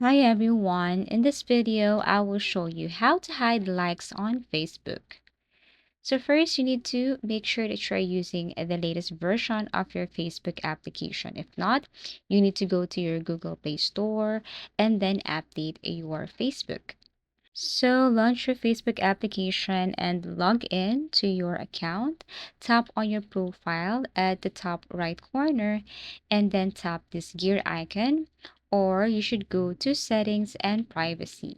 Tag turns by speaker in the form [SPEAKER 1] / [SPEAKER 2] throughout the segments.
[SPEAKER 1] Hi everyone, in this video I will show you how to hide likes on Facebook. So first you need to make sure that you're using the latest version of your Facebook application. If not, you need to go to your Google Play Store and then update your Facebook. So launch your Facebook application and log in to your account. Tap on your profile at the top right corner and then tap this gear icon, or you should go to settings and privacy.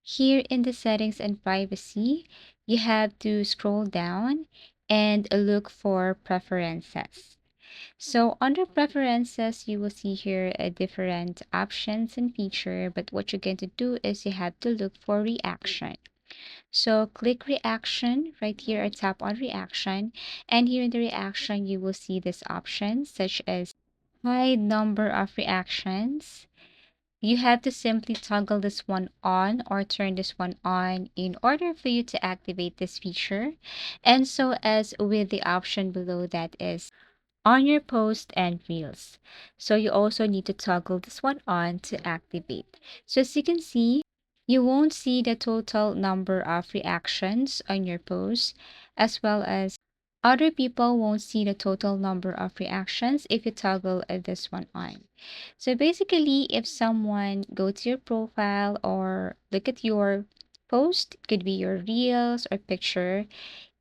[SPEAKER 1] Here in the settings and privacy, you have to scroll down and look for preferences. So under preferences, you will see here different options and feature, but what you're going to do is you have to look for reaction. So click reaction right here or tap on reaction. And here in the reaction, you will see this option such as hide number of reactions. You have to simply toggle this one on or turn this one on in order for you to activate this feature. And so as with the option below that is on your post and reels. So you also need to toggle this one on to activate. So as you can see, you won't see the total number of reactions on your post, as well as other people won't see the total number of reactions if you toggle this one on. So basically, if someone go to your profile or look at your post, could be your reels or picture,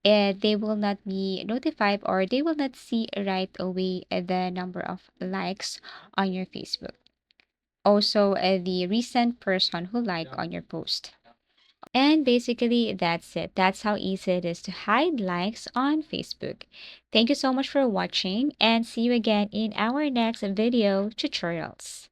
[SPEAKER 1] and they will not be notified or they will not see right away the number of likes on your Facebook. Also, the recent person who liked on your post. And basically, that's it. That's how easy it is to hide likes on Facebook. Thank you so much for watching and see you again in our next video tutorials.